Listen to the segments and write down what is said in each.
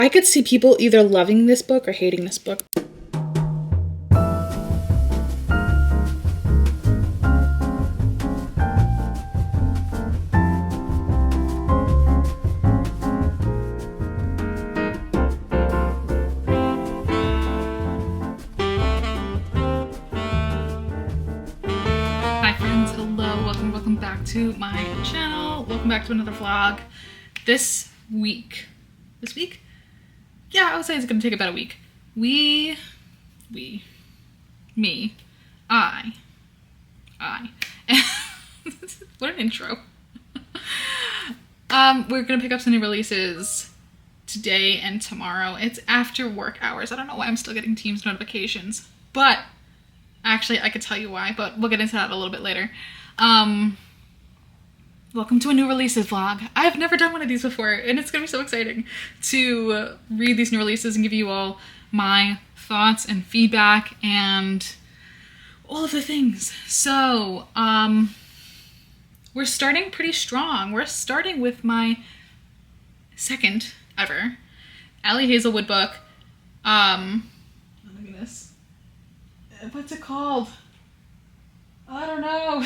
I could see people either loving this book or hating this book. Hi friends, hello, welcome back to my channel. Welcome back to another vlog. This week? Yeah, I would say it's gonna take about a week. I. What an intro. We're gonna pick up some new releases today and tomorrow. It's after work hours. I don't know why I'm still getting Teams notifications, but actually I could tell you why, but we'll get into that a little bit later. Welcome to a new releases vlog. I've never done one of these before, and it's gonna be so exciting to read these new releases and give you all my thoughts and feedback and all of the things. So, we're starting pretty strong. We're starting with my second ever Allie Hazelwood book. Oh my goodness. What's it called? I don't know.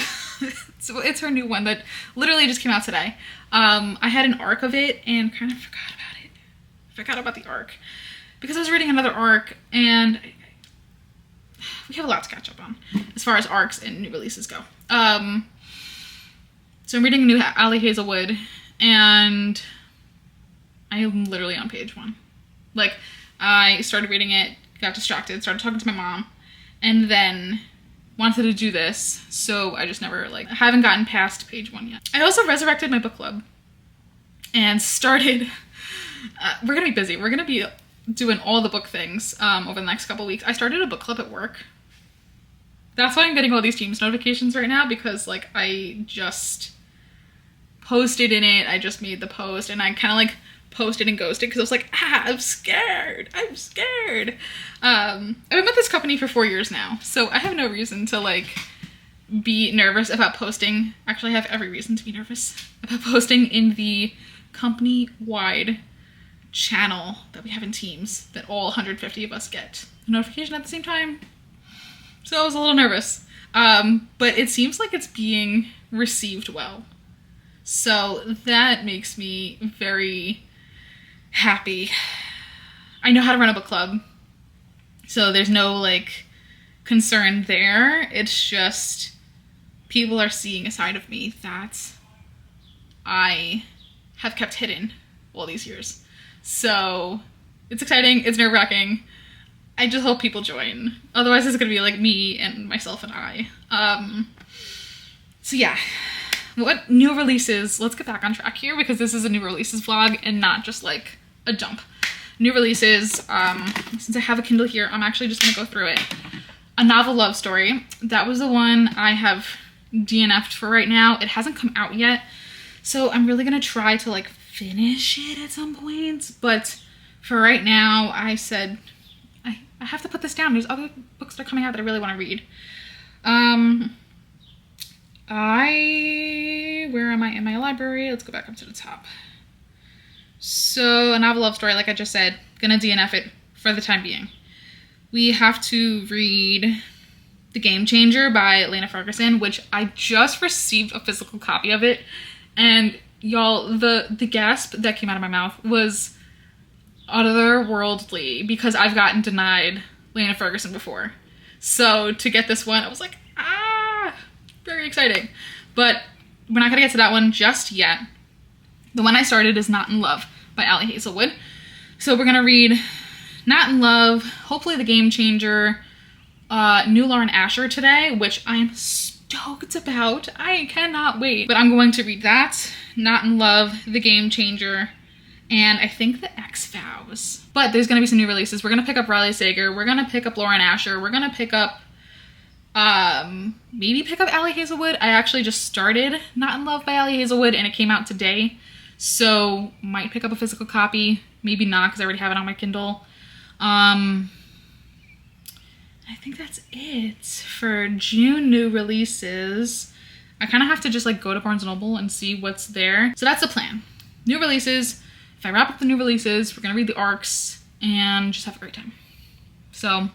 So it's her new one that literally just came out today. I had an arc of it and kind of forgot about it. Forgot about the arc because I was reading another arc, and we have a lot to catch up on as far as arcs and new releases go. So I'm reading a new Allie Hazelwood, and I am literally on page 1. Like, I started reading it, got distracted, started talking to my mom, and then wanted to do this, so I just never, I haven't gotten past page 1 yet. I also resurrected my book club and started, we're gonna be busy. We're gonna be doing all the book things over the next couple weeks. I started a book club at work. That's why I'm getting all these Teams notifications right now, because I just posted in it. I just made the post, and I kind of posted and ghosted because I was like, I'm scared. I've been with this company for 4 years now, so I have no reason to be nervous about posting. Actually, I have every reason to be nervous about posting in the company-wide channel that we have in Teams that all 150 of us get a notification at the same time. So I was a little nervous, but it seems like it's being received well. So that makes me very happy. I know how to run a book club, so there's no concern there. It's just people are seeing a side of me that I have kept hidden all these years. So it's exciting, it's nerve-wracking. I just hope people join. Otherwise it's gonna be me and myself and I. So yeah. What new releases? Let's get back on track here, because this is a new releases vlog and not just a dump. New releases, since I have a Kindle here, I'm actually just gonna go through it. A Novel Love Story. That was the one I have DNF'd for right now. It hasn't come out yet, so I'm really gonna try to finish it at some point. But for right now, I said I have to put this down. There's other books that are coming out that I really want to read. Where am I in my library? Let's go back up to the top. So, A Novel Love Story, like I just said, gonna DNF it for the time being. We have to read The Game Changer by Elena Ferguson, which I just received a physical copy of it. And y'all, the gasp that came out of my mouth was otherworldly, because I've gotten denied Elena Ferguson before. So to get this one, I was like, very exciting. But we're not gonna get to that one just yet. The one I started is Not in Love by Allie Hazelwood. So we're gonna read Not in Love, hopefully The Game Changer, new Lauren Asher today, which I am stoked about. I cannot wait. But I'm going to read that, Not in Love, The Game Changer, and I think The X-Files. But there's gonna be some new releases. We're gonna pick up Riley Sager, we're gonna pick up Lauren Asher, we're gonna pick up maybe pick up Allie Hazelwood. I actually just started Not in Love by Allie Hazelwood, and it came out today, so might pick up a physical copy, maybe not because I already have it on my Kindle. I think that's it for June new releases. I kind of have to just go to Barnes & Noble and see what's there. So that's the plan. New releases, if I wrap up the new releases, we're gonna read the arcs and just have a great time. So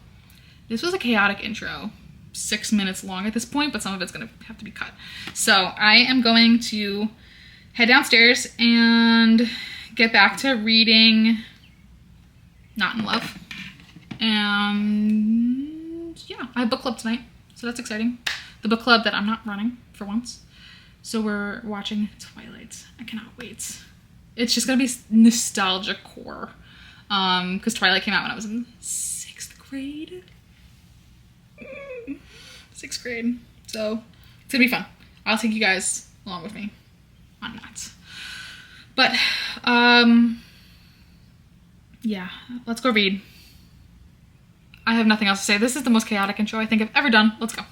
this was a chaotic intro, 6 minutes long at this point, but some of it's gonna have to be cut. So I am going to head downstairs and get back to reading Not in Love. And yeah, I have book club tonight, so that's exciting. The book club that I'm not running for once. So we're watching Twilight. I cannot wait. It's just gonna be nostalgia core. Because Twilight came out when I was in 6th grade. 6th grade. So it's gonna be fun. I'll take you guys along with me on that. But yeah, let's go read. I have nothing else to say. This is the most chaotic intro I think I've ever done. Let's go.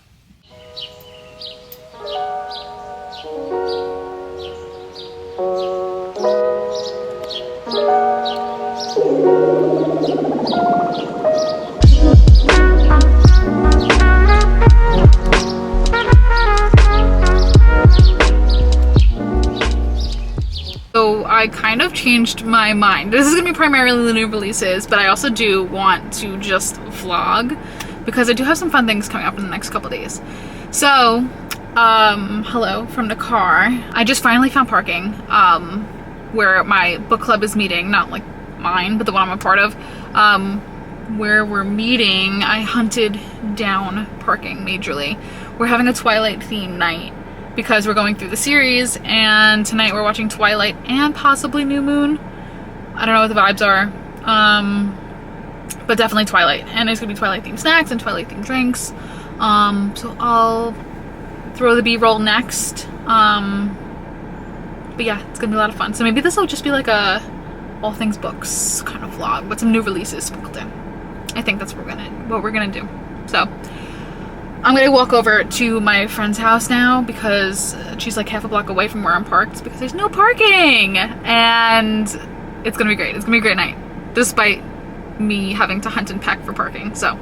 So I kind of changed my mind. This is gonna be primarily the new releases, but I also do want to just vlog because I do have some fun things coming up in the next couple days. So, hello from the car. I just finally found parking where my book club is meeting, not like mine, but the one I'm a part of. Where we're meeting, I hunted down parking majorly. We're having a Twilight theme night because we're going through the series, and tonight we're watching Twilight and possibly New Moon. I don't know what the vibes are, but definitely Twilight. And there's gonna be Twilight themed snacks and Twilight themed drinks. So I'll throw the B-roll next. But yeah, it's gonna be a lot of fun. So maybe this will just be like a all things books kind of vlog, but some new releases sprinkled in. I think that's what we're gonna do. So I'm gonna walk over to my friend's house now because she's like half a block away from where I'm parked because there's no parking, and it's gonna be great. It's gonna be a great night despite me having to hunt and peck for parking. So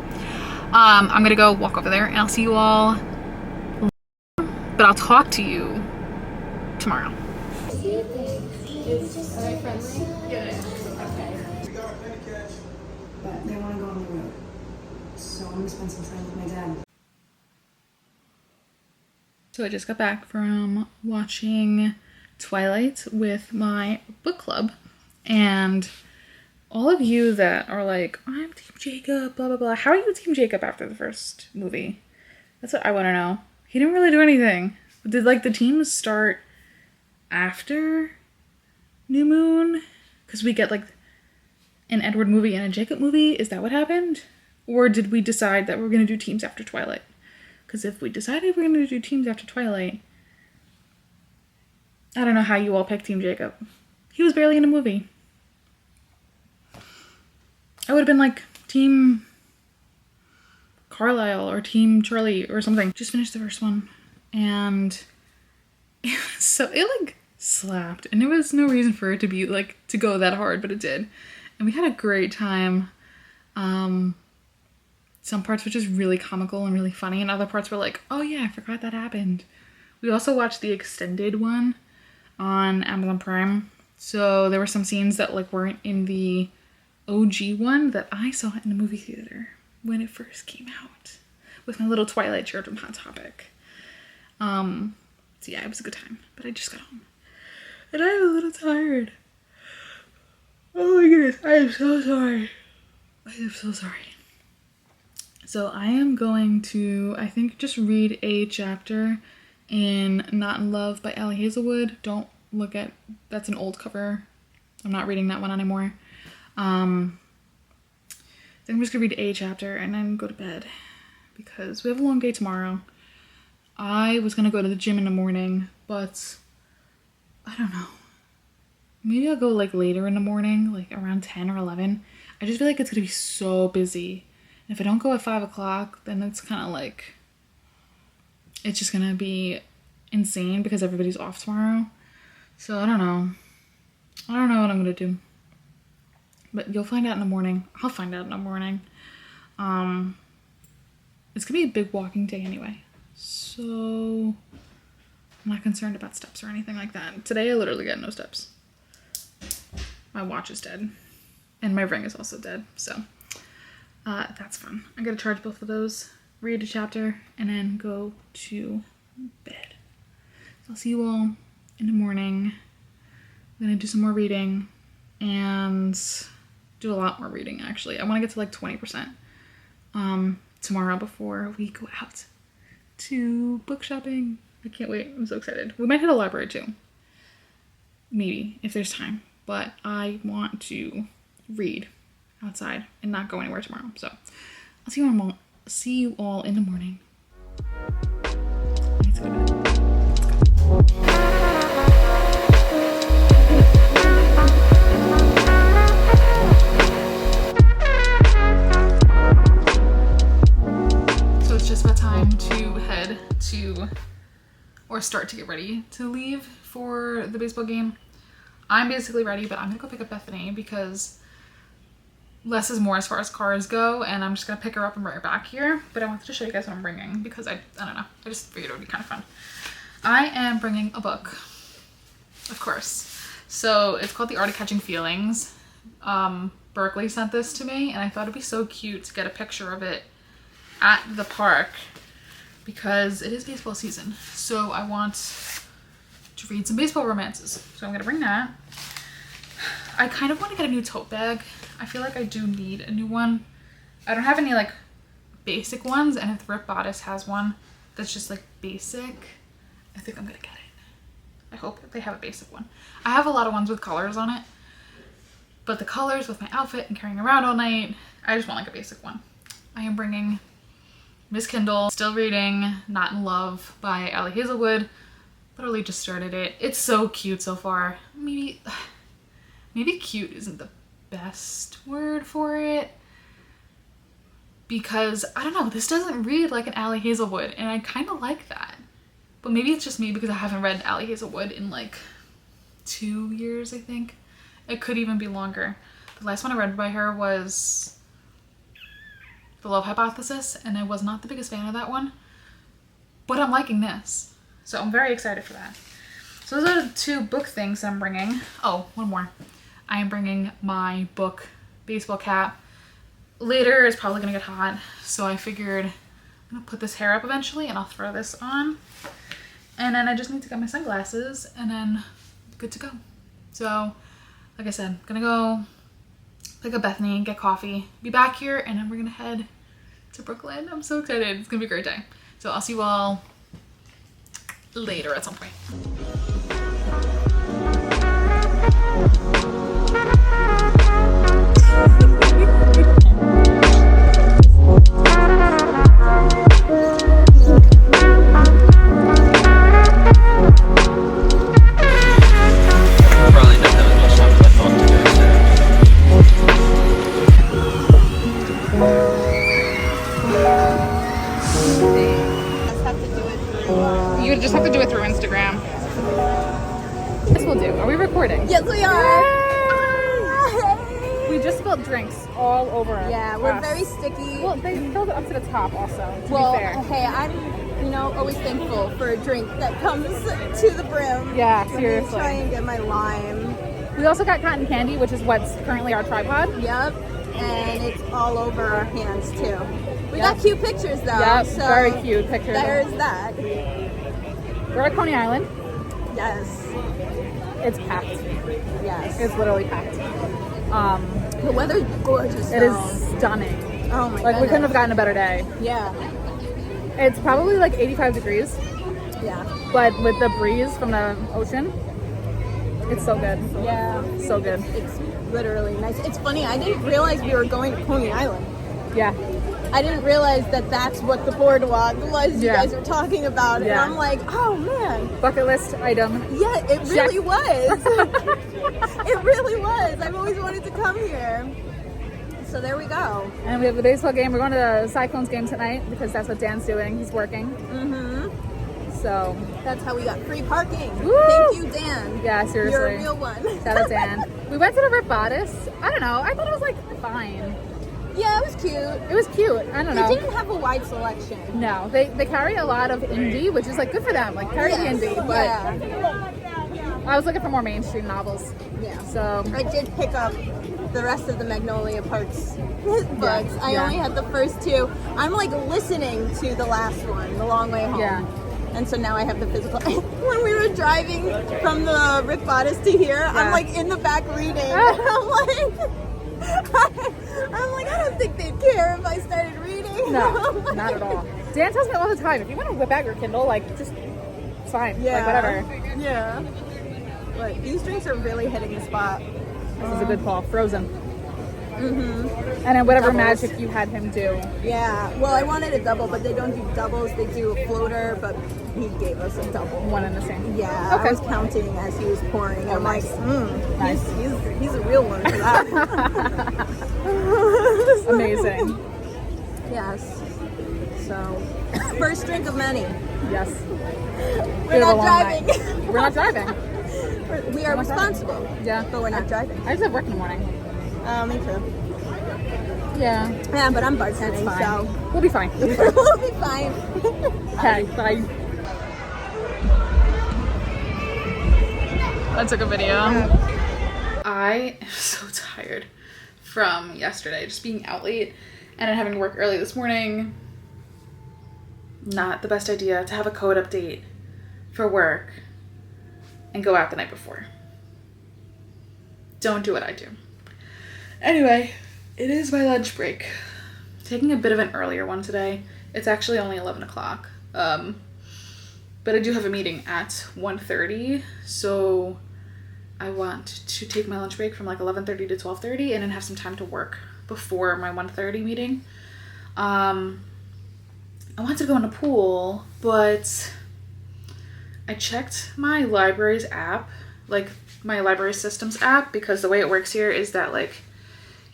I'm gonna go walk over there and I'll see you all later, but I'll talk to you tomorrow. But they want to go on the road, so I'm gonna spend some time with my dad. So I just got back from watching Twilight with my book club, and all of you that are like, I'm Team Jacob, blah blah blah. How are you Team Jacob after the first movie? That's what I want to know. He didn't really do anything. Did like the teams start after New Moon? Because we get like an Edward movie and a Jacob movie. Is that what happened? Or did we decide that we're going to do teams after Twilight? Because if we decided we're going to do teams after Twilight, I don't know how you all picked Team Jacob. He was barely in a movie. I would have been like Team Carlisle or Team Charlie or something. Just finished the first one, and it like slapped, and there was no reason for it to be like to go that hard, but it did, and we had a great time. Some parts were just really comical and really funny, and other parts were like, oh yeah, I forgot that happened. We also watched the extended one on Amazon Prime, so there were some scenes that like weren't in the OG one that I saw in the movie theater when it first came out with my little Twilight shirt from Hot Topic. So yeah, it was a good time, but I just got home and I'm a little tired. Oh my goodness, I am so sorry. I am so sorry. So I am going to, I think, just read a chapter in Not in Love by Ali Hazelwood. Don't look at, that's an old cover. I'm not reading that one anymore. Then I'm just gonna read a chapter and then go to bed because we have a long day tomorrow. I was gonna go to the gym in the morning, but I don't know. Maybe I'll go like later in the morning, like around 10 or 11. I just feel like it's gonna be so busy. And if I don't go at 5 o'clock, then it's kind of like, it's just gonna be insane because everybody's off tomorrow. So I don't know. I don't know what I'm gonna do. But you'll find out in the morning. I'll find out in the morning. It's gonna be a big walking day anyway. So I'm not concerned about steps or anything like that. Today I literally got no steps. my watch is dead. And my ring is also dead. So that's fun. I gotta charge both of those, read a chapter, and then go to bed. So I'll see you all in the morning. I'm gonna do some more reading and do a lot more reading actually. I wanna get to like 20% tomorrow before we go out to book shopping. I can't wait. I'm so excited. We might hit a library too. Maybe, if there's time. But I want to read outside and not go anywhere tomorrow. So I'll see you all in the morning. Let's go. So it's just about time to head to, or start to get ready to leave for the baseball game. I'm basically ready, but I'm gonna go pick up Bethany because less is more as far as cars go, and I'm just gonna pick her up and bring her back here. But I wanted to show you guys what I'm bringing because I don't know, I just figured it would be kind of fun. I am bringing a book, of course. So it's called The Art of Catching Feelings. Berkeley sent this to me, and I thought it'd be so cute to get a picture of it at the park because it is baseball season. So I want to read some baseball romances. So I'm gonna bring that. I kind of want to get a new tote bag. I feel like I do need a new one. I don't have any like basic ones, and if the Rip Bodice has one that's just like basic, I think I'm gonna get it. I hope they have a basic one. I have a lot of ones with colors on it, but the colors with my outfit and carrying around all night, I just want like a basic one. I am bringing Miss Kindle, still reading Not in Love by Ali Hazelwood. Literally just started it. It's so cute so far. Maybe cute isn't the best word for it because I don't know, this doesn't read like an Ali Hazelwood, and I kind of like that. But maybe it's just me because I haven't read Ali Hazelwood in like 2 years, I think. It could even be longer. The last one I read by her was The Love Hypothesis, and I was not the biggest fan of that one. But I'm liking this. So I'm very excited for that. So those are the 2 book things I'm bringing. Oh, one more. I am bringing my book baseball cap. Later it's probably gonna get hot, so I figured I'm gonna put this hair up eventually and I'll throw this on. And then I just need to get my sunglasses and then good to go. So like I said, gonna go pick up Bethany, get coffee, be back here, and then we're gonna head to Brooklyn. I'm so excited. It's gonna be a great day. So I'll see you all later at some point. Probably don't have as much time as I thought to go You just have to do it through Instagram. This will do. Are we recording? Yes, we are. We just spilled drinks all over. Yeah, we're us. very sticky. Well, they filled it up to the top also, to Well, be fair. hey, I'm, always thankful for a drink that comes to the brim. Yeah, Let me seriously. try and get my lime. We also got cotton candy, which is what's currently our tripod. Yep, and it's all over our hands too. We Yep. got cute pictures though. Yep, so very cute pictures. There's that. We're at Coney Island. Yes, It's packed. yes. It's literally packed. The weather's gorgeous. It though. is stunning. Oh my Like, goodness. we couldn't have gotten a better day. Yeah, It's probably like 85 degrees, yeah, but with the breeze from the ocean, it's so good. yeah. So good. It's literally nice. It's funny. I didn't realize we were going to Coney Island. Yeah. I didn't realize that that's what the boardwalk was. You Yeah. guys were talking about it. Yeah. And I'm like, oh man. Bucket list item. Yeah, it really Check. was. It really was. I've always wanted to come here. So there we go. And we have the baseball game. We're going to the Cyclones game tonight because that's what Dan's doing. He's working. Mm-hmm. So, That's how we got free parking. Woo! Thank you, Dan. yeah, seriously. You're a real one. Shout out Dan. We went to the Rip Bodice. I don't know. I thought it was like fine. Yeah, it was cute. It was cute. I don't They know. didn't have a wide selection. No, they carry a lot of indie, which is like good for them. Like carry the Yes, indie, but yeah. I was looking for more mainstream novels. Yeah. So I did pick up the rest of the Magnolia Parks books. I yeah. only had the first two. I'm like listening to the last one, The Long Way Home. Yeah. And so now I have the physical. When we were driving from the Rick Bottas to here, I'm like in the back reading. And I'm like, I don't think they'd care if I started reading. No, not at all. Dan tells me all the time, if you want to whip out your Kindle, like, just, it's fine. Yeah. Like, whatever. Yeah. But these drinks are really hitting the spot. This is a good call. Frozen. Mm-hmm. And then whatever Doubles. magic you had him do. Yeah. Well, I wanted a double, but they don't do doubles. They do a floater, but he gave us a double. One and the same. Yeah. Okay. I was counting as he was pouring. I'm nice. like, Nice. he's a real one for that. Amazing. Yes. So, first drink of many. Yes. We're not driving. We're not driving. We are responsible. Yeah. But we're not driving. I just have work in the morning. Me too. Yeah. Yeah, but I'm bartending, Fine. so We'll be fine. we'll be fine. Okay, bye. I took a video. I am so tired from yesterday, just being out late and then having to work early this morning. Not the best idea to have a code update for work and go out the night before. Don't do what I do. Anyway, it is my lunch break. Taking a bit of an earlier one today. It's actually only 11 o'clock. But I do have a meeting at 1:30, so I want to take my lunch break from like 11:30 to 12:30 and then have some time to work before my 1:30 meeting. I wanted to go in the pool, but I checked my library's app, like my library systems app, because the way it works here is that like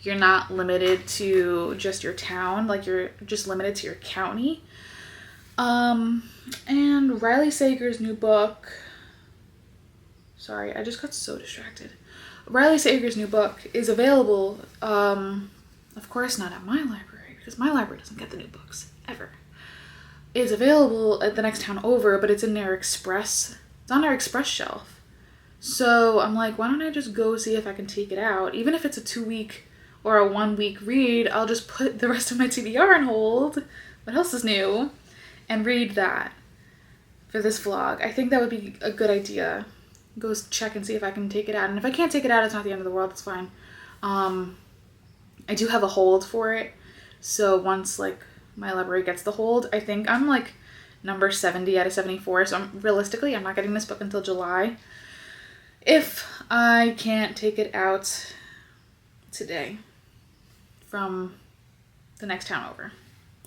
you're not limited to just your town, like you're just limited to your county. And Riley Sager's new book, sorry, I just got so distracted. Riley Sager's new book is available, of course not at my library, because my library doesn't get the new books, ever. It's available at the next town over, but it's in their express, it's on their express shelf. So I'm like, why don't I just go see if I can take it out? Even if it's a 2-week or a 1-week read, I'll just put the rest of my TBR on hold. What else is new? And read that for this vlog. I think that would be a good idea. Go check and see if I can take it out. And if I can't take it out, it's not the end of the world. It's fine. I do have a hold for it. So once like my library gets the hold, I think I'm like number 70 out of 74. So realistically, I'm not getting this book until July. If I can't take it out today from the next town over.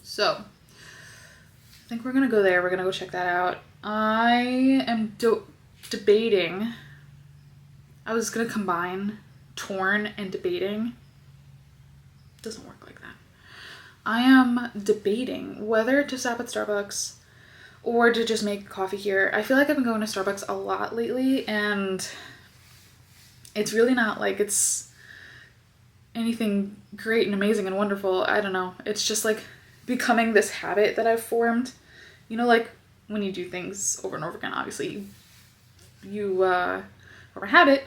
So I think we're gonna go there. We're gonna go check that out. I am debating. I was gonna combine torn and debating. It doesn't work like that. I am debating whether to stop at Starbucks or to just make coffee here. I feel like I've been going to Starbucks a lot lately, and it's really not like it's anything great and amazing and wonderful. I don't know. It's just like becoming this habit that I've formed. You know, like when you do things over and over again, obviously you form a habit.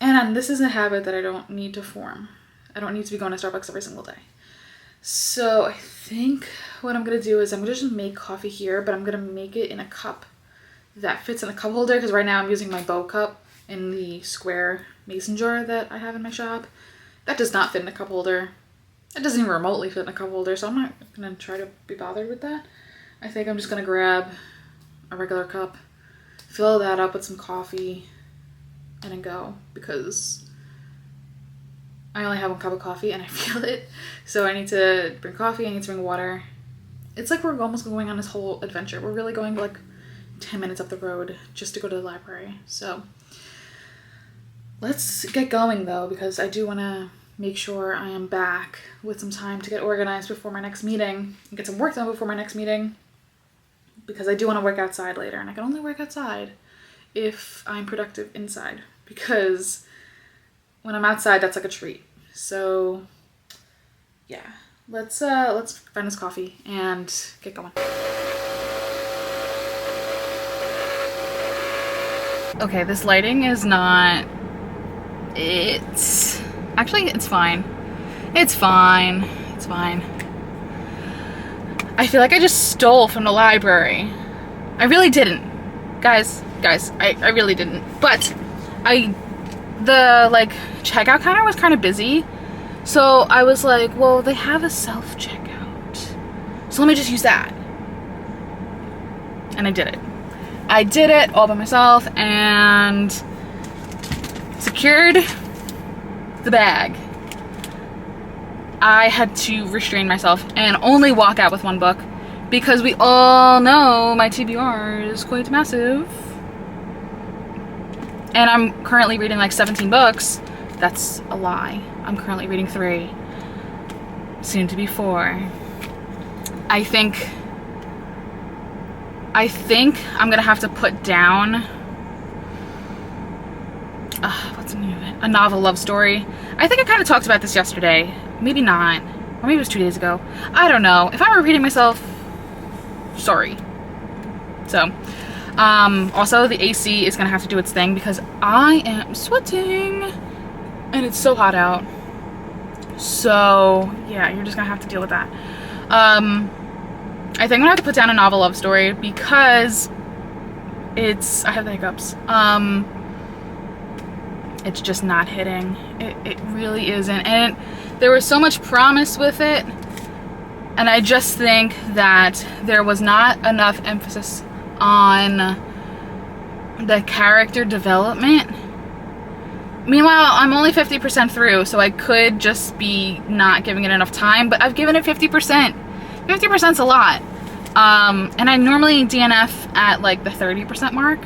And this is a habit that I don't need to form. I don't need to be going to Starbucks every single day. So I think what I'm going to do is I'm going to just make coffee here, but I'm going to make it in a cup that fits in a cup holder, because right now I'm using my bow cup in the square mason jar that I have in my shop. That does not fit in a cup holder. It doesn't even remotely fit in a cup holder, so I'm not going to try to be bothered with that. I think I'm just going to grab a regular cup, fill that up with some coffee, and then go, because I only have 1 cup of coffee and I feel it. So I need to bring coffee, I need to bring water. It's like we're almost going on this whole adventure. We're really going like 10 minutes up the road just to go to the library. So let's get going though, because I do want to make sure I am back with some time to get organized before my next meeting and get some work done before my next meeting, because I do want to work outside later, and I can only work outside if I'm productive inside, because when I'm outside, that's like a treat. So yeah, let's find this coffee and get going. Okay, this lighting is not... It's... Actually, it's fine. It's fine. It's fine. I feel like I just stole from the library. I really didn't. Guys, I really didn't. But the like checkout counter was kind of busy. So I was like, well, they have a self-checkout. So let me just use that. And I did it. I did it all by myself and secured the bag. I had to restrain myself and only walk out with one book because we all know my TBR is quite massive. And I'm currently reading like 17 books. That's a lie. I'm currently reading 3. Soon to be 4. I think I'm gonna have to put down what's the name of it? A novel love story. I think I kind of talked about this yesterday. Maybe not. Or maybe it was 2 days ago. I don't know. If I'm repeating myself, sorry. So, also the AC is gonna have to do its thing because I am sweating and it's so hot out. So, yeah, you're just gonna have to deal with that. I think I'm gonna have to put down a novel love story because I have the hiccups. It's just not hitting. It really isn't. And there was so much promise with it. And I just think that there was not enough emphasis on the character development. Meanwhile, I'm only 50% through, so I could just be not giving it enough time, but I've given it 50%. 50%'s a lot. And I normally DNF at like the 30% mark.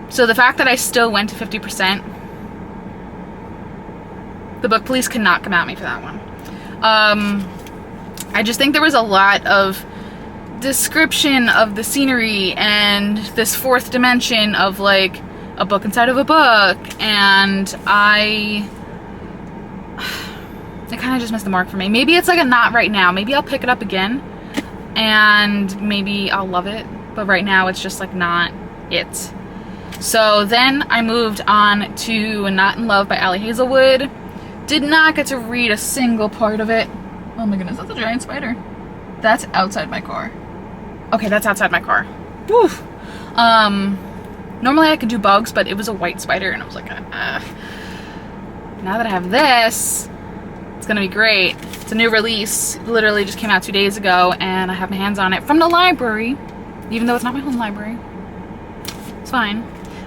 So the fact that I still went to 50%, the book police cannot come at me for that one. I just think there was a lot of description of the scenery and this fourth dimension of like a book inside of a book, and it kind of just missed the mark for me. Maybe it's like a not right now. Maybe I'll pick it up again and maybe I'll love it, but right now it's just like not it. So then I moved on to Not in Love by Ali Hazelwood. Did not get to read a single part of it. Oh my goodness, that's a giant spider. That's outside my car. Okay, that's outside my car. Woo. Normally I could do bugs, but it was a white spider and I was like, now that I have this, it's gonna be great. It's a new release. It literally just came out 2 days ago and I have my hands on it from the library, even though it's not my home library. It's fine.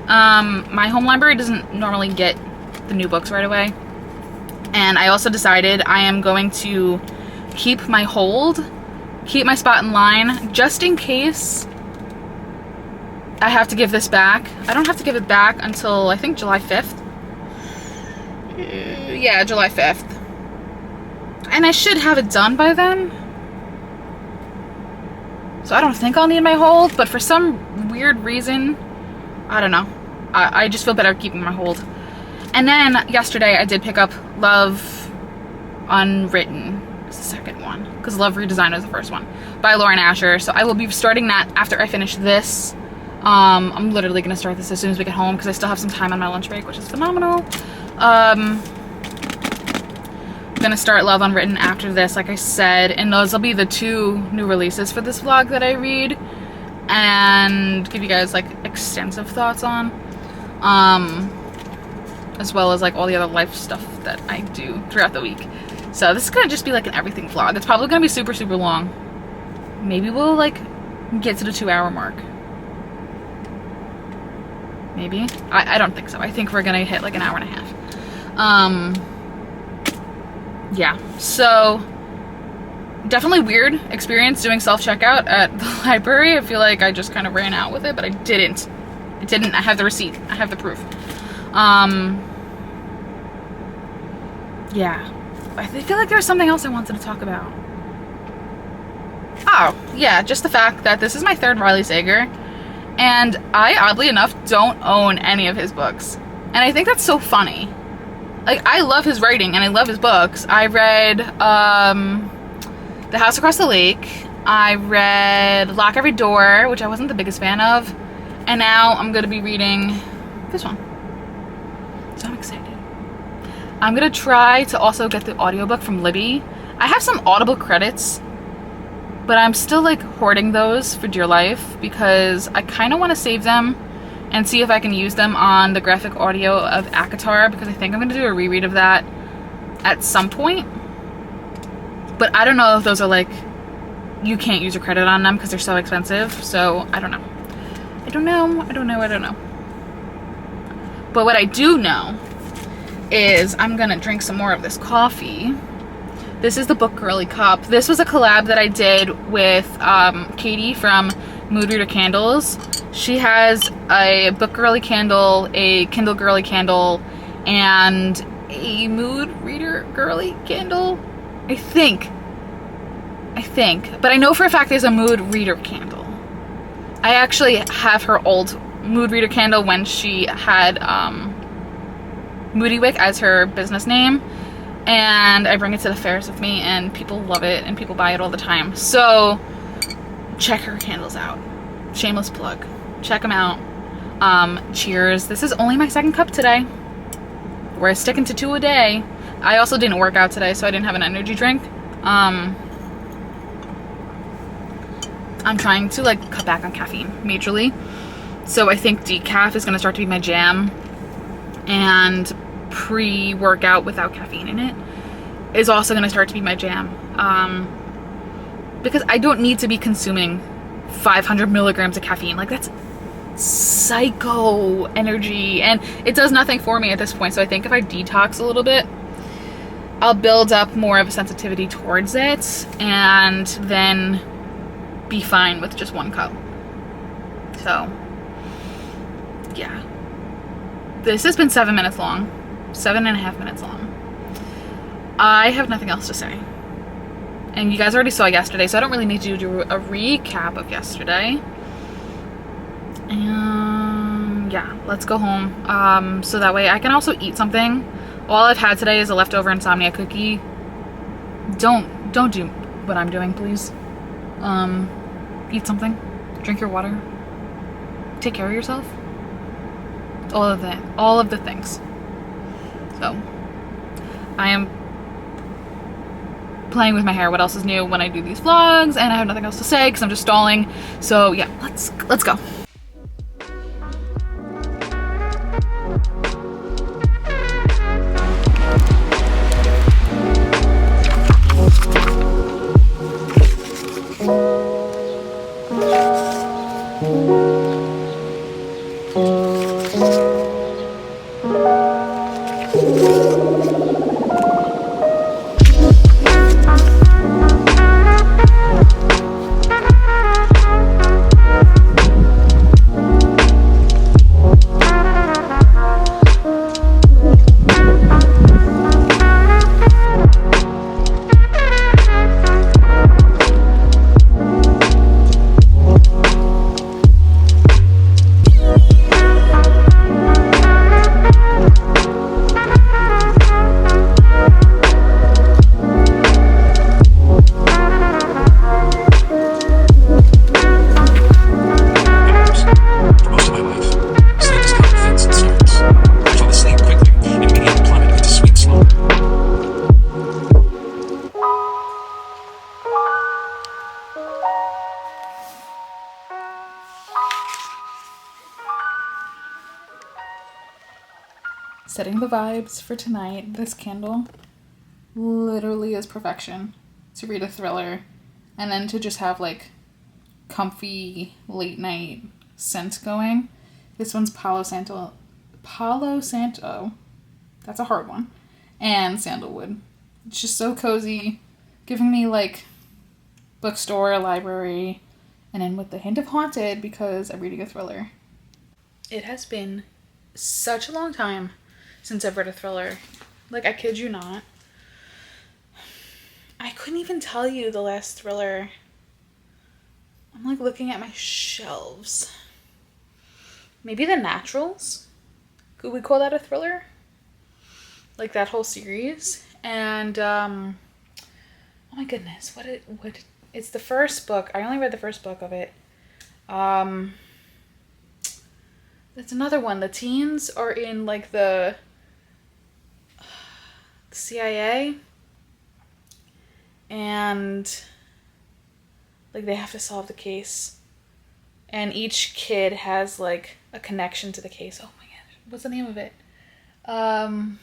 My home library doesn't normally get the new books right away. And I also decided I am going to keep my hold, keep my spot in line, just in case I have to give this back. I don't have to give it back until I think July 5th. Yeah, July 5th. And I should have it done by then. So I don't think I'll need my hold, but for some weird reason, I don't know. I just feel better keeping my hold. And then yesterday I did pick up Love Unwritten. It's the second one, because Love Redesigned is the first one, by Lauren Asher. So I will be starting that after I finish this. I'm literally gonna start this as soon as we get home because I still have some time on my lunch break, which is phenomenal. Gonna start Love Unwritten after this, like I said, and those will be the 2 new releases for this vlog that I read and give you guys like extensive thoughts on, as well as like all the other life stuff that I do throughout the week. So this is gonna just be like an everything vlog. It's probably gonna be super, super long. Maybe we'll like get to the 2-hour mark. Maybe. I don't think so. I think we're gonna hit like an hour and a half. Yeah, so definitely weird experience doing self-checkout at the library. I feel like I just kind of ran out with it, but I didn't. I have the receipt. I have the proof. Yeah. I feel like there was something else I wanted to talk about. Oh, yeah, just the fact that this is my 3rd Riley Sager, and I, oddly enough, don't own any of his books. And I think that's so funny. Like, I love his writing, and I love his books. I read, The House Across the Lake. I read Lock Every Door, which I wasn't the biggest fan of. And now I'm going to be reading This one. So I'm excited. I'm gonna try to also get the audiobook from Libby. I have some Audible credits, but I'm still like hoarding those for dear life because I kind of want to save them and see if I can use them on the graphic audio of ACOTAR, because I think I'm gonna do a reread of that at some point. But I don't know if those are like, you can't use a credit on them because they're so expensive. So I don't know. I don't know. But what I do know is I'm gonna drink some more of this coffee. This is the Book Girly Cup. This was a collab that I did with Katie from Mood Reader Candles. She has a Book Girly candle, a Kindle Girly candle, and a Mood Reader Girly candle. I think. But I know for a fact there's a Mood Reader candle. I actually have her old Mood Reader candle when she had Moody Wick as her business name, and I bring it to the fairs with me and people love it and people buy it all the time. So check her candles out. Shameless plug. Check them out. Cheers. This is only my second cup today. We're sticking to 2 a day. I also didn't work out today, so I didn't have an energy drink. I'm trying to like cut back on caffeine majorly. So I think decaf is gonna start to be my jam, and pre-workout without caffeine in it is also gonna start to be my jam. Because I don't need to be consuming 500 milligrams of caffeine. Like, that's psycho energy and it does nothing for me at this point. So I think if I detox a little bit, I'll build up more of a sensitivity towards it and then be fine with just 1 cup. So yeah, this has been 7 minutes long, 7.5 minutes long. I have nothing else to say, and you guys already saw yesterday, so I don't really need to do a recap of yesterday. And yeah, let's go home, so that way I can also eat something. All I've had today is a leftover insomnia cookie. Don't do what I'm doing, please. Eat something, drink your water, take care of yourself, all of the things. So I am playing with my hair. What else is new when I do these vlogs, and I have nothing else to say because I'm just stalling. So yeah, let's go. Setting the vibes for tonight. This candle literally is perfection to read a thriller and then to just have like comfy late night scent going. This one's Palo Santo. That's a hard one. And sandalwood. It's just so cozy, giving me like bookstore, library, and then with the hint of haunted because I'm reading a thriller. It has been such a long time since I've read a thriller. Like, I kid you not. I couldn't even tell you the last thriller. I'm like looking at my shelves. Maybe The Naturals? Could we call that a thriller? Like that whole series. And oh my goodness, what it's the first book. I only read the first book of it. The It's another one. The teens are in like the CIA, and like they have to solve the case, and each kid has like a connection to the case. Oh my god, what's the name of it? I don't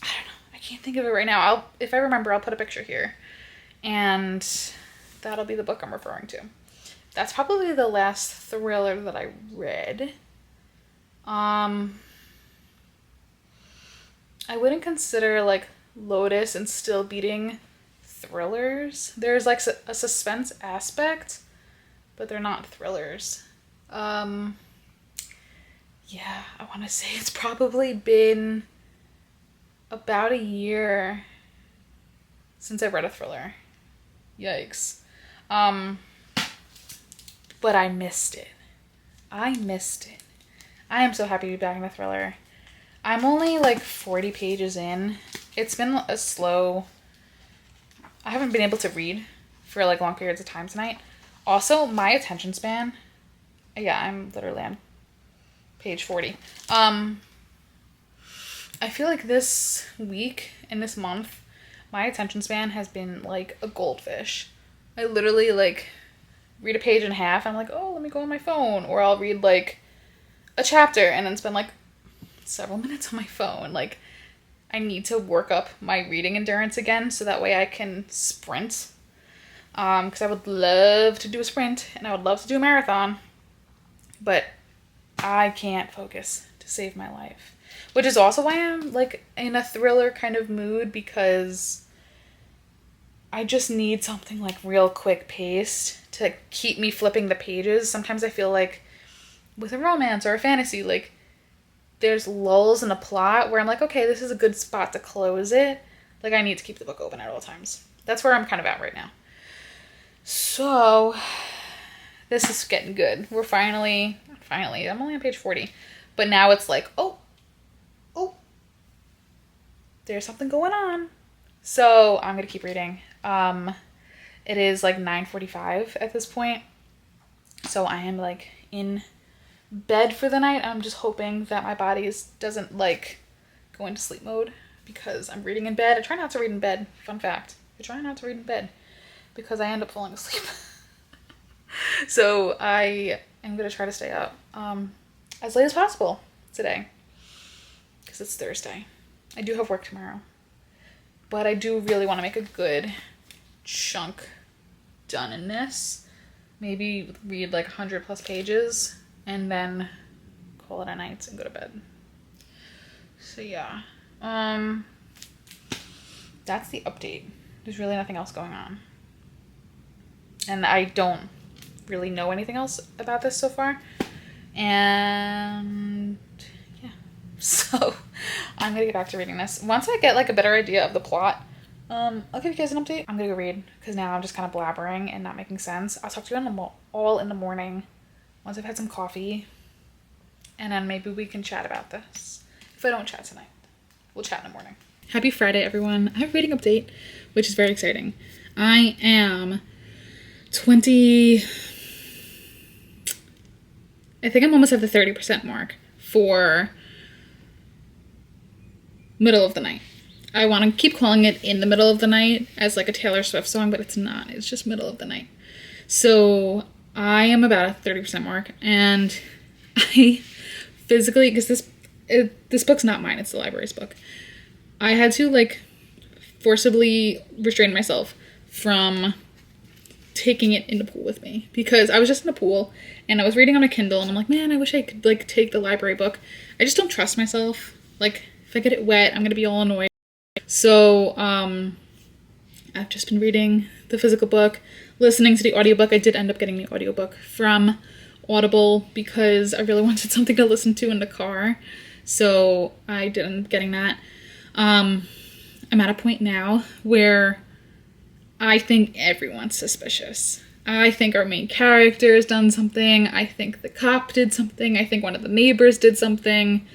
know. I can't think of it right now. If I remember, I'll put a picture here, and that'll be the book I'm referring to. That's probably the last thriller that I read. I wouldn't consider like Lotus and Still Beating thrillers. There's like a suspense aspect, but they're not thrillers. Yeah, I want to say it's probably been about a year since I read a thriller. Yikes. But I missed it. I am so happy to be back in a thriller. I'm only like 40 pages in. It's been a slow... I haven't been able to read for like long periods of time tonight. Also, my attention span... Yeah, I'm literally on page 40. I feel like this week and this month, my attention span has been like a goldfish. I literally like read a page and a half and I'm like, oh, let me go on my phone. Or I'll read like a chapter and then spend like several minutes on my phone. Like, I need to work up my reading endurance again so that way I can sprint. Because I would love to do a sprint and I would love to do a marathon. But I can't focus to save my life. Which is also why I'm like in a thriller kind of mood, because I just need something like real quick paced to keep me flipping the pages. Sometimes I feel like with a romance or a fantasy, like there's lulls in a plot where I'm like, okay, this is a good spot to close it. Like I need to keep the book open at all times. That's where I'm kind of at right now. So this is getting good. We're finally, I'm only on page 40, but now it's like, oh, there's something going on. So I'm going to keep reading. It is like 9:45 at this point. So I am like in bed for the night. I'm just hoping that my body doesn't like go into sleep mode because I'm reading in bed. I try not to read in bed. Fun fact. I try not to read in bed because I end up falling asleep. So I am going to try to stay up as late as possible today because it's Thursday. I do have work tomorrow, but I do really want to make a good chunk done in this. Maybe read like 100 plus pages and then call it a night and go to bed. So yeah, that's the update. There's really nothing else going on. And I don't really know anything else about this so far. And yeah, so I'm gonna get back to reading this. Once I get like a better idea of the plot, I'll give you guys an update. I'm gonna go read because now I'm just kind of blabbering and not making sense. I'll talk to you all in the morning once I've had some coffee, and then maybe we can chat about this. If I don't chat tonight, we'll chat in the morning. Happy Friday, everyone. I have a reading update, which is very exciting. I am I think I'm almost at the 30% mark for middle of the night. I want to keep calling it In the Middle of the Night as like a Taylor Swift song, but it's not. It's just middle of the night. So I am about a 30% mark, and I physically, because this book's not mine, it's the library's book. I had to like forcibly restrain myself from taking it in the pool with me because I was just in the pool and I was reading on a Kindle and I'm like, man, I wish I could like take the library book. I just don't trust myself. Like if I get it wet, I'm gonna be all annoyed. So I've just been reading the physical book, listening to the audiobook. I did end up getting the audiobook from Audible because I really wanted something to listen to in the car. So I did end up getting that. I'm at a point now where I think everyone's suspicious. I think our main character has done something. I think the cop did something. I think one of the neighbors did something.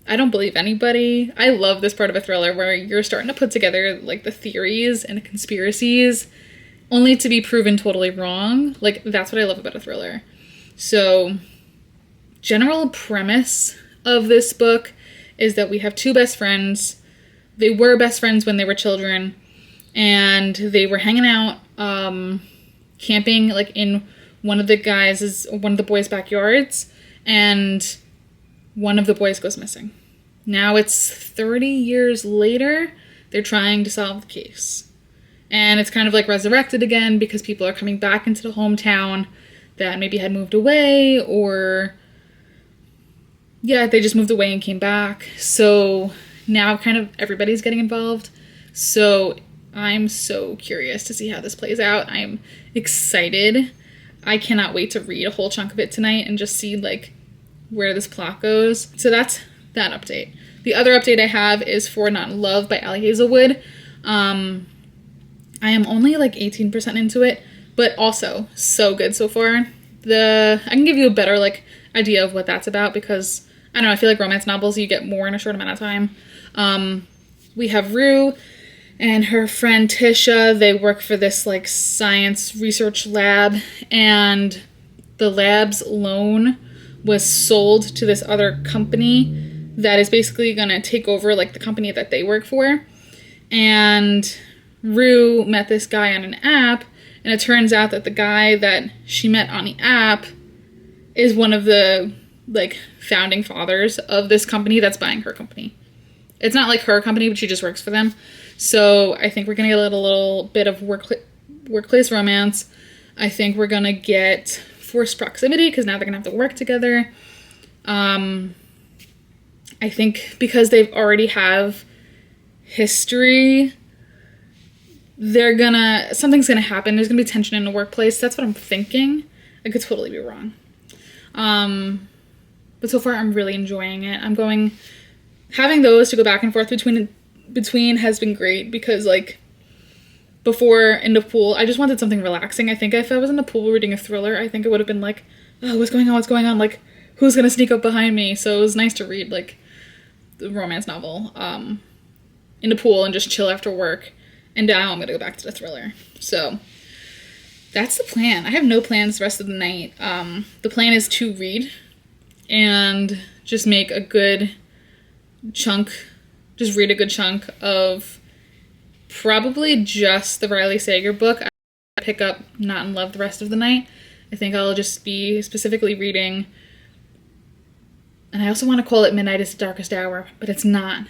I don't believe anybody. I love this part of a thriller where you're starting to put together like the theories and the conspiracies only to be proven totally wrong. Like that's what I love about a thriller. So, general premise of this book is that we have two best friends. They were best friends when they were children, and they were hanging out, camping, like, in one of the boys' backyards, and one of the boys goes missing. Now it's 30 years later, they're trying to solve the case. And it's kind of like resurrected again because people are coming back into the hometown that maybe had moved away, or yeah, they just moved away and came back. So now kind of everybody's getting involved. So I'm so curious to see how this plays out. I'm excited. I cannot wait to read a whole chunk of it tonight and just see like where this plot goes. So that's that update. The other update I have is For Not in Love by Ali Hazelwood. I am only like 18% into it, but also so good so far. I can give you a better like idea of what that's about because I don't know, I feel like romance novels you get more in a short amount of time. We have Rue and her friend Tisha. They work for this like science research lab, and the lab's loan was sold to this other company that is basically gonna take over like the company that they work for. And Rue met this guy on an app, and it turns out that the guy that she met on the app is one of the like founding fathers of this company that's buying her company. It's not like her company, but she just works for them. So I think we're gonna get a little bit of workplace romance. I think we're gonna get forced proximity because now they're gonna have to work together. I think because they've already have history, something's gonna happen. There's gonna be tension in the workplace. That's what I'm thinking. I could totally be wrong. But so far I'm really enjoying it. Having those to go back and forth between has been great because like before in the pool, I just wanted something relaxing. I think if I was in the pool reading a thriller, I think it would have been like, oh, what's going on? Like, who's gonna sneak up behind me? So it was nice to read like the romance novel in the pool and just chill after work. And now I'm gonna go back to the thriller. So that's the plan. I have no plans the rest of the night. The plan is to read and just make a good chunk, just read a good chunk of probably just the Riley Sager book. I pick up Not in Love the rest of the night. I think I'll just be specifically reading, and I also want to call it Midnight is the Darkest Hour, but it's not.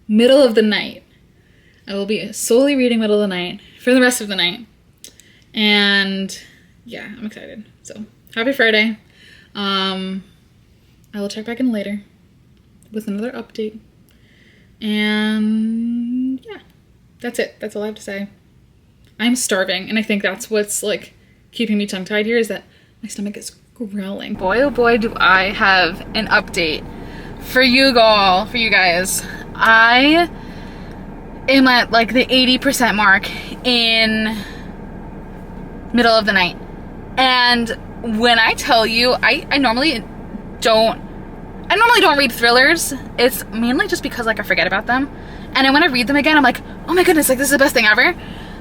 Middle of the night. I will be solely reading Middle of the Night for the rest of the night. And yeah, I'm excited. So happy Friday. I will check back in later with another update. And yeah, that's it. That's all I have to say. I'm starving, and I think that's what's like keeping me tongue-tied here is that my stomach is growling. Boy, oh boy, do I have an update for you guys. I am at like the 80% mark in Middle of the Night. And when I tell you, I normally don't read thrillers. It's mainly just because like I forget about them. And then when I read them again, I'm like, oh my goodness, like this is the best thing ever.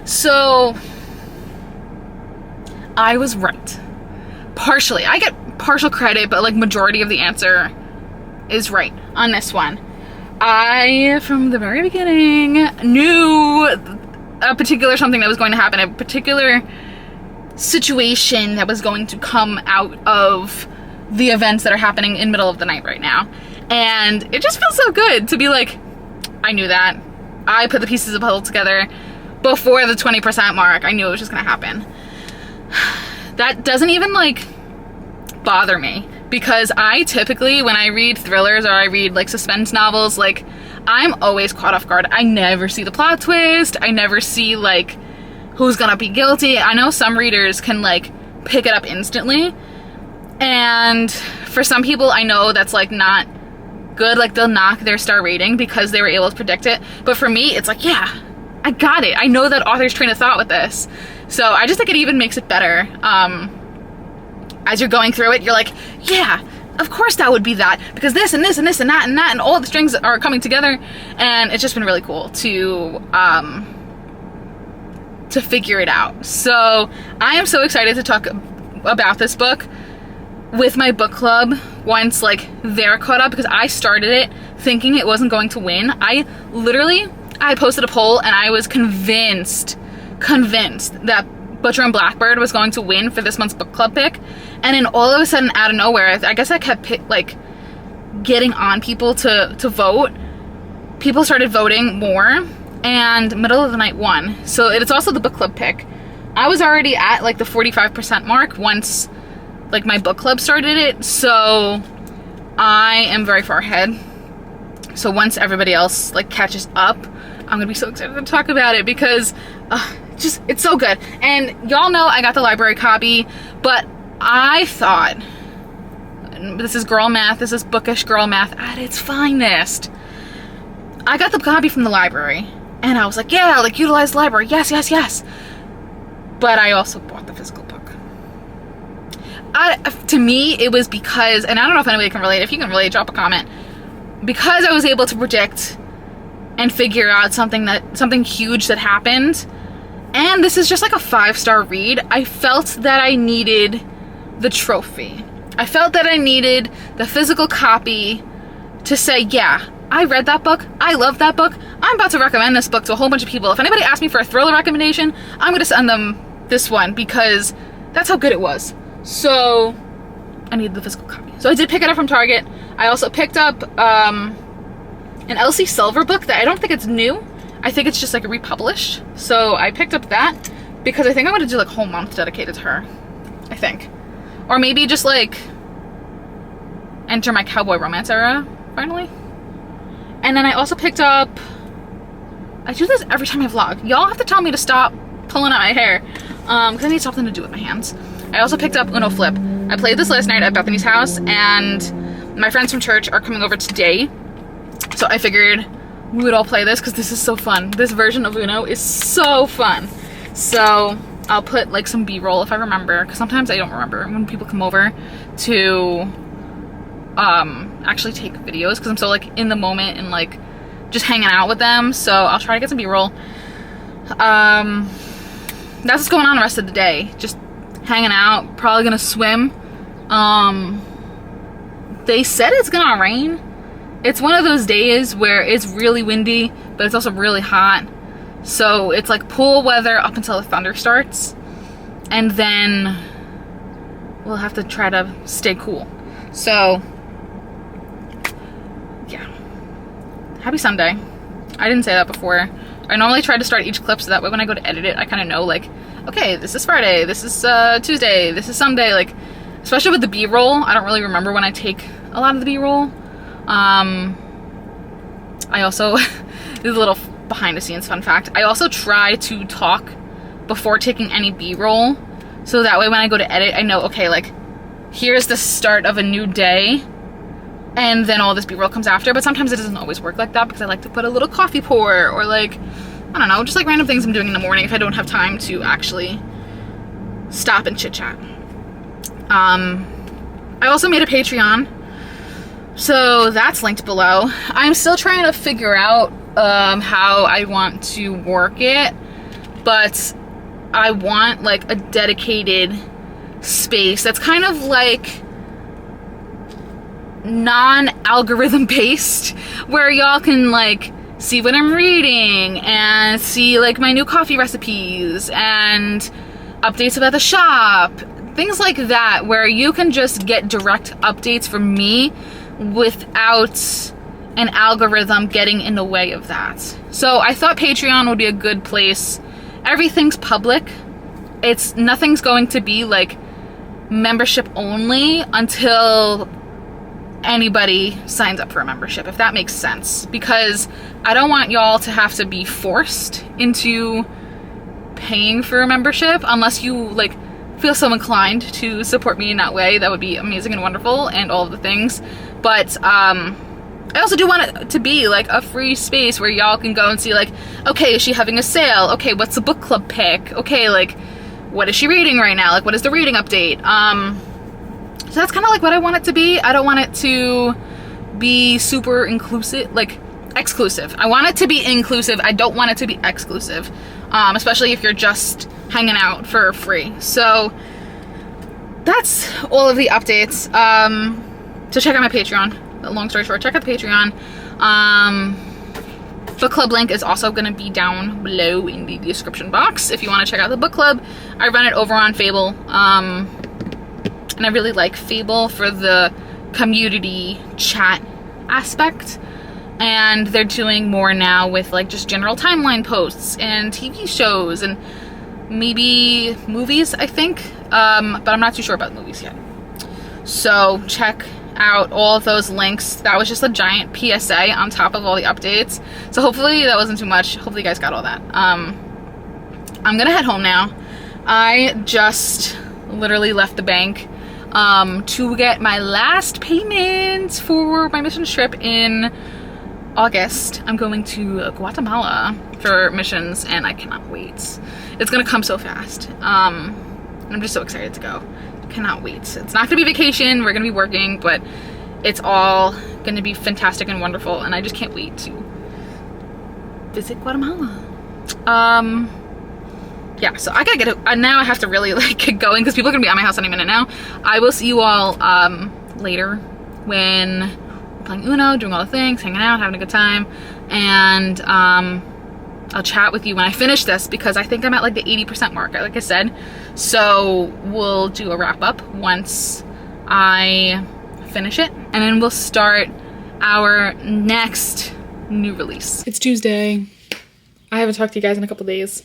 So I was right. Partially. I get partial credit, but like majority of the answer is right on this one. I, from the very beginning, knew a particular something that was going to happen, a particular situation that was going to come out of the events that are happening in Middle of the Night right now. And it just feels so good to be like, I knew that. I put the pieces of the puzzle together before the 20% mark. I knew it was just gonna happen. That doesn't even like bother me because I typically, when I read thrillers or I read like suspense novels, like I'm always caught off guard. I never see the plot twist. I never see like who's gonna be guilty. I know some readers can like pick it up instantly, and for some people I know that's like not good, like they'll knock their star rating because they were able to predict it. But for me, it's like, yeah, I got it. I know that author's train of thought with this. So I just think it even makes it better. As you're going through it, you're like, yeah, of course that would be that, because this and this and this and that and that, and all the strings are coming together. And it's just been really cool to figure it out. So I am so excited to talk about this book. with my book club once like they're caught up, because I started it thinking it wasn't going to win. I posted a poll and I was convinced that Butcher and Blackbird was going to win for this month's book club pick, and then all of a sudden out of nowhere, I guess I kept getting on people to vote. People started voting more, and Middle of the Night won. So it's also the book club pick. I was already at like the 45% mark once like my book club started it, so I am very far ahead. So once everybody else like catches up, I'm gonna be so excited to talk about it, because it's so good. And y'all know I got the library copy, but I thought, this is girl math, this is bookish girl math at its finest. I got the copy from the library and I was like, yeah, like utilize the library, yes, yes, yes. But I also bought the physical book. To me, it was because, and I don't know if anybody can relate. If you can relate, drop a comment. Because I was able to predict and figure out something huge that happened, and this is just like a 5-star read, I felt that I needed the trophy. I felt that I needed the physical copy to say, yeah, I read that book, I love that book, I'm about to recommend this book to a whole bunch of people. If anybody asks me for a thriller recommendation, I'm going to send them this one, because that's how good it was. So I needed the physical copy. So I did pick it up from Target. I also picked up an Elsie Silver book that I don't think it's new. I think it's just like republished. So I picked up that because I think I'm going to do like a whole month dedicated to her. I think. Or maybe just like enter my cowboy romance era finally. And then I also picked up, I do this every time I vlog. Y'all have to tell me to stop pulling out my hair, because I need something to do with my hands. I also picked up Uno Flip. I played this last night at Bethany's house, and my friends from church are coming over today, so I figured we would all play this because this is so fun. This version of Uno is so fun. So I'll put like some B-roll if I remember, because sometimes I don't remember when people come over to actually take videos, because I'm so like in the moment and like just hanging out with them. So I'll try to get some B-roll. That's what's going on the rest of the day. Just hanging out, probably gonna swim. They said it's gonna rain. It's one of those days where it's really windy, but it's also really hot. So it's like pool weather up until the thunder starts, and then we'll have to try to stay cool. So yeah, happy Sunday. I didn't say that before. I normally try to start each clip so that way when I go to edit it, I kind of know like, okay, this is Friday, this is Tuesday, this is Sunday. Like, especially with the B-roll, I don't really remember when I take a lot of the B-roll. I also, this is a little behind the scenes fun fact, I also try to talk before taking any B-roll, so that way when I go to edit, I know, okay, like, here's the start of a new day, and then all this B-roll comes after. But sometimes it doesn't always work like that, because I like to put a little coffee pour, or like, I don't know, just like random things I'm doing in the morning if I don't have time to actually stop and chit chat. I also made a Patreon, so that's linked below. I'm still trying to figure out how I want to work it, but I want like a dedicated space that's kind of like non-algorithm based, where y'all can like see what I'm reading and see like my new coffee recipes and updates about the shop, things like that, where you can just get direct updates from me without an algorithm getting in the way of that. So I thought Patreon would be a good place. Everything's public. Nothing's going to be like membership only until anybody signs up for a membership, if that makes sense, because I don't want y'all to have to be forced into paying for a membership unless you like feel so inclined to support me in that way. That would be amazing and wonderful and all of the things. But I also do want it to be like a free space where y'all can go and see like, okay, is she having a sale? Okay, what's the book club pick? Okay, like, what is she reading right now? Like, what is the reading update? So that's kind of like what I want it to be. I don't want it to be super inclusive, like exclusive. I want it to be inclusive. I don't want it to be exclusive, especially if you're just hanging out for free. So that's all of the updates. So check out my Patreon. Long story short, check out the Patreon. Book club link is also going to be down below in the description box if you want to check out the book club. I run it over on Fable, and I really like Fable for the community chat aspect, and they're doing more now with like just general timeline posts and TV shows and maybe movies, I think, but I'm not too sure about movies yet. So check out all of those links. That was just a giant PSA on top of all the updates, so hopefully that wasn't too much. Hopefully you guys got all that. I'm gonna head home now. I just literally left the bank to get my last payment for my missions trip in August. I'm going to Guatemala for missions and I cannot wait. It's gonna come so fast. I'm just so excited to go. Cannot wait. It's not gonna be vacation, we're gonna be working, but it's all gonna be fantastic and wonderful, and I just can't wait to visit Guatemala. Yeah, so I gotta get it. Now I have to really like get going because people are gonna be at my house any minute now. I will see you all later when we're playing Uno, doing all the things, hanging out, having a good time, and I'll chat with you when I finish this because I think I'm at like the 80% mark, like I said. So we'll do a wrap up once I finish it, and then we'll start our next new release. It's Tuesday. I haven't talked to you guys in a couple days.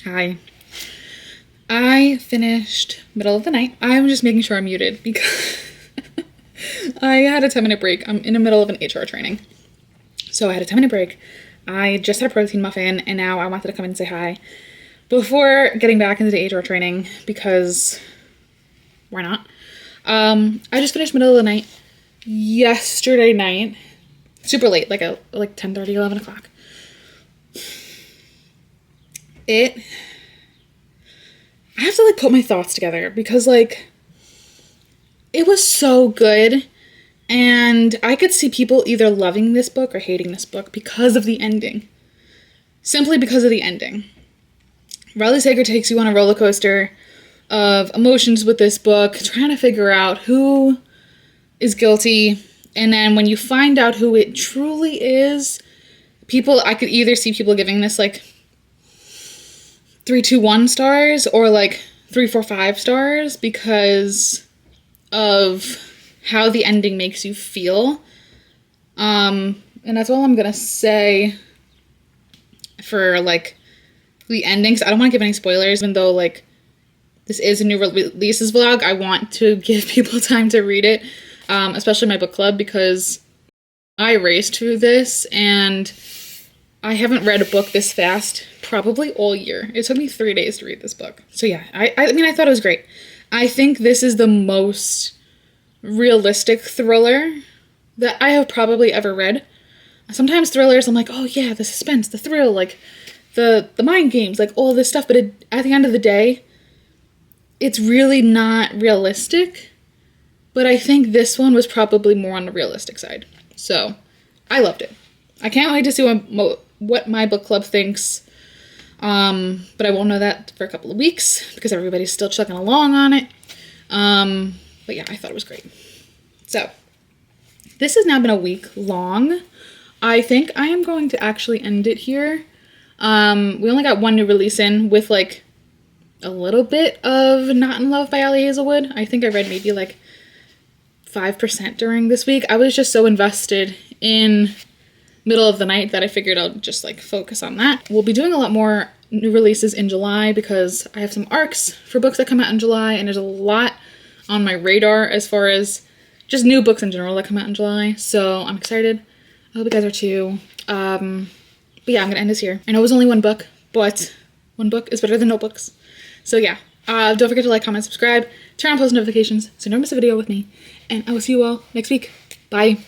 Hi. I finished middle of the night. I'm just making sure I'm muted because I had a 10-minute break. I'm in the middle of an HR training. So I had a 10-minute break. I just had a protein muffin and now I wanted to come in and say hi before getting back into the HR training because why not? I just finished middle of the night yesterday night, super late, like 10:30, 11 o'clock. I have to like put my thoughts together because like it was so good, and I could see people either loving this book or hating this book because of the ending. Simply because of the ending. Riley Sager takes you on a roller coaster of emotions with this book, trying to figure out who is guilty, and then when you find out who it truly is, I could either see people giving this like 3, 2, 1 stars or like 3, 4, 5 stars because of how the ending makes you feel. And that's all I'm gonna say for like the endings. I don't want to give any spoilers, even though like this is a new releases vlog. I want to give people time to read it, especially my book club, because I raced through this and I haven't read a book this fast probably all year. It took me 3 days to read this book. So yeah, I mean, I thought it was great. I think this is the most realistic thriller that I have probably ever read. Sometimes thrillers, I'm like, oh yeah, the suspense, the thrill, like the mind games, like all this stuff. But at the end of the day, it's really not realistic. But I think this one was probably more on the realistic side. So I loved it. I can't wait to see what my book club thinks. But I won't know that for a couple of weeks because everybody's still chugging along on it. But yeah, I thought it was great. So this has now been a week long. I think I am going to actually end it here. We only got one new release in with like a little bit of Not in Love by Ali Hazelwood. I think I read maybe like 5% during this week. I was just so invested in Middle of the Night that I figured I'll just like focus on that. We'll be doing a lot more new releases in July because I have some arcs for books that come out in July, and there's a lot on my radar as far as just new books in general that come out in July. So I'm excited. I hope you guys are too. But yeah, I'm gonna end this here. I know it was only one book, but one book is better than no books. So yeah, don't forget to like, comment, subscribe, turn on post notifications so you don't miss a video with me, and I will see you all next week. Bye.